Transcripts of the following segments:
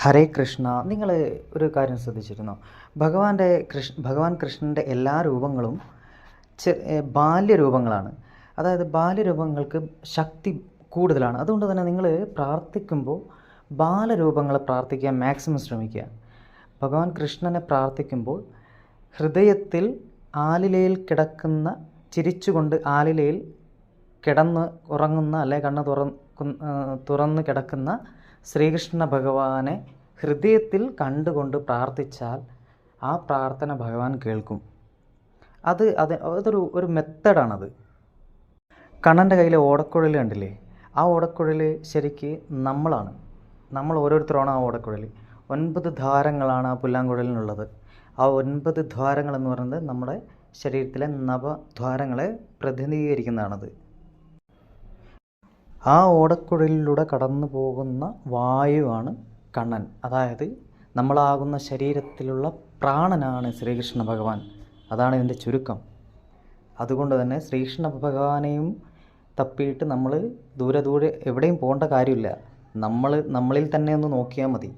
ഹരേ കൃഷ്ണ. നിങ്ങൾ ഒരു കാര്യം ശ്രദ്ധിച്ചിരുന്നോ? ഭഗവാൻ കൃഷ്ണൻ്റെ എല്ലാ രൂപങ്ങളും ബാല്യരൂപങ്ങളാണ്. അതായത് ബാല്യരൂപങ്ങൾക്ക് ശക്തി കൂടുതലാണ്. അതുകൊണ്ട് തന്നെ നിങ്ങൾ പ്രാർത്ഥിക്കുമ്പോൾ ബാലരൂപങ്ങളെ പ്രാർത്ഥിക്കാൻ മാക്സിമം ശ്രമിക്കുക. ഭഗവാൻ കൃഷ്ണനെ പ്രാർത്ഥിക്കുമ്പോൾ ഹൃദയത്തിൽ ആലിലയിൽ കിടക്കുന്ന, ചിരിച്ചുകൊണ്ട് ആലിലയിൽ കിടന്ന് ഉറങ്ങുന്ന, അല്ലെ കണ്ണ് തുറന്ന് കിടക്കുന്ന ശ്രീകൃഷ്ണ ഭഗവാനെ ഹൃദയത്തിൽ കണ്ടുകൊണ്ട് പ്രാർത്ഥിച്ചാൽ ആ പ്രാർത്ഥന ഭഗവാൻ കേൾക്കും. അതൊരു മെത്തഡാണത്. കണ്ണൻ്റെ കയ്യിലെ ഓടക്കുഴൽ കണ്ടില്ലേ? ആ ഓടക്കുഴൽ ശരിക്ക് നമ്മൾ ഓരോരുത്തരാണ് ആ ഓടക്കുഴൽ. 9 ദ്വാരങ്ങളാണ് ആ പുല്ലാങ്കുഴലിനുള്ളത്. ആ 9 ദ്വാരങ്ങൾ എന്ന് പറയുന്നത് നമ്മുടെ ശരീരത്തിലെ നവദ്വാരങ്ങളെ പ്രതിനിധീകരിക്കുന്നതാണത്. ആ ഓടക്കുഴലിലൂടെ കടന്നു പോകുന്ന വായുവാണ് കണ്ണൻ. അതായത് നമ്മളാകുന്ന ശരീരത്തിലുള്ള പ്രാണനാണ് ശ്രീകൃഷ്ണ ഭഗവാൻ. അതാണ് ഇതിൻ്റെ ചുരുക്കം. അതുകൊണ്ട് തന്നെ ശ്രീകൃഷ്ണ ഭഗവാനെയും തപ്പിയിട്ട് നമ്മൾ ദൂരെ എവിടെയും പോകേണ്ട കാര്യമില്ല. നമ്മളിൽ തന്നെ ഒന്ന് നോക്കിയാൽ മതി.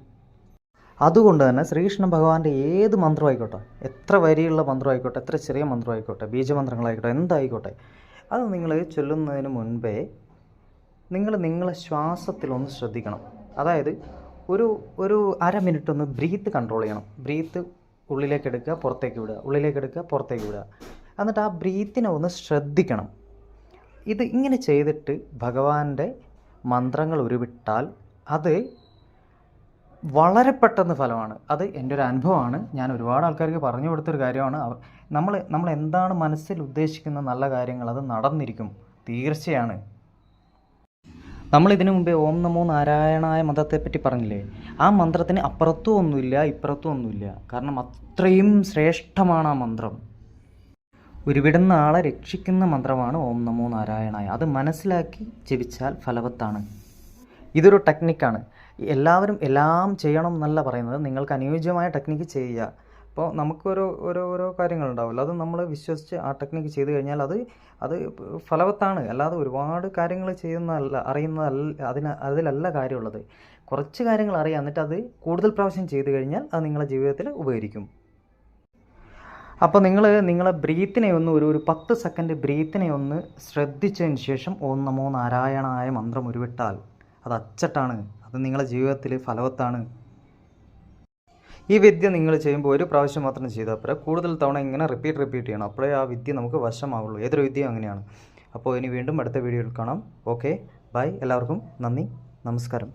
അതുകൊണ്ട് തന്നെ ശ്രീകൃഷ്ണ ഭഗവാന്റെ ഏത് മന്ത്രമായിക്കോട്ടെ, എത്ര വരിയുള്ള മന്ത്രമായിക്കോട്ടെ, എത്ര ചെറിയ മന്ത്രമായിക്കോട്ടെ, ബീജമന്ത്രങ്ങളായിക്കോട്ടെ, എന്തായിക്കോട്ടെ, അത് നിങ്ങൾ ചൊല്ലുന്നതിന് മുൻപേ നിങ്ങളെ ശ്വാസത്തിലൊന്ന് ശ്രദ്ധിക്കണം. അതായത് ഒരു അരമിനിറ്റ് ഒന്ന് ബ്രീത്ത് കൺട്രോൾ ചെയ്യണം. ബ്രീത്ത് ഉള്ളിലേക്ക് എടുക്കുക, പുറത്തേക്ക് വിടുക, ഉള്ളിലേക്ക് എടുക്കുക, പുറത്തേക്ക് വിടുക. എന്നിട്ട് ആ ബ്രീത്തിനെ ഒന്ന് ശ്രദ്ധിക്കണം. ഇത് ഇങ്ങനെ ചെയ്തിട്ട് ഭഗവാന്റെ മന്ത്രങ്ങൾ ഉരുവിട്ടാൽ അത് വളരെ പെട്ടെന്ന് ഫലമാണ്. അത് എൻ്റെ ഒരു അനുഭവമാണ്. ഞാൻ ഒരുപാട് ആൾക്കാർക്ക് പറഞ്ഞു കൊടുത്തൊരു കാര്യമാണ്. നമ്മൾ എന്താണ് മനസ്സിൽ ഉദ്ദേശിക്കുന്ന നല്ല കാര്യങ്ങൾ അത് നടന്നിരിക്കും, തീർച്ചയാണ്. നമ്മളിതിനു മുമ്പേ ഓം നമോ നാരായണായ മന്ത്രത്തെപ്പറ്റി പറഞ്ഞില്ലേ? ആ മന്ത്രത്തിന് അപ്പുറത്തും ഒന്നുമില്ല, ഇപ്പുറത്തും ഒന്നുമില്ല. കാരണം അത്രയും ശ്രേഷ്ഠമാണ് ആ മന്ത്രം. ഉരുവിടുന്ന ആളെ രക്ഷിക്കുന്ന മന്ത്രമാണ് ഓം നമോ നാരായണായ. അത് മനസ്സിലാക്കി ജപിച്ചാൽ ഫലവത്താണ്. ഇതൊരു ടെക്നിക്കാണ്. എല്ലാവരും എല്ലാം ചെയ്യണം എന്നല്ല പറയുന്നത്. നിങ്ങൾക്ക് അനുയോജ്യമായ ടെക്നിക്ക് ചെയ്യുക. അപ്പോൾ നമുക്ക് ഓരോ കാര്യങ്ങളുണ്ടാവില്ല. അത് നമ്മൾ വിശ്വസിച്ച് ആ ടെക്നിക്ക് ചെയ്ത് കഴിഞ്ഞാൽ അത് ഫലവത്താണ്. അല്ലാതെ ഒരുപാട് കാര്യങ്ങൾ അതിലല്ല കാര്യമുള്ളത്. കുറച്ച് കാര്യങ്ങൾ അറിയാം, എന്നിട്ട് അത് കൂടുതൽ പ്രാവശ്യം ചെയ്ത് കഴിഞ്ഞാൽ അത് നിങ്ങളുടെ ജീവിതത്തിൽ ഉപകരിക്കും. അപ്പോൾ നിങ്ങളെ ബ്രീത്തിനെ ഒന്ന് ഒരു 10 സെക്കൻഡ് ബ്രീത്തിനെ ഒന്ന് ശ്രദ്ധിച്ചതിന് ശേഷം ഓം നമോ നാരായണായ മന്ത്രം ഉരുവിട്ടാൽ അത് അച്ചട്ടാണ്. അത് നിങ്ങളുടെ ജീവിതത്തിൽ ഫലവത്താണ്. ഈ വിദ്യ നിങ്ങൾ ചെയ്യുമ്പോൾ ഒരു പ്രാവശ്യം മാത്രം ചെയ്താൽ പോരാ, കൂടുതൽ തവണ ഇങ്ങനെ റിപ്പീറ്റ് ചെയ്യണം. അപ്പോഴേ ആ വിദ്യ നമുക്ക് വശമാവുള്ളൂ. ഏതൊരു വിദ്യയും അങ്ങനെയാണ്. അപ്പോൾ ഇനി വീണ്ടും അടുത്ത വീഡിയോയിൽ കാണാം. Okay, bye. എല്ലാവർക്കും നന്ദി, നമസ്കാരം.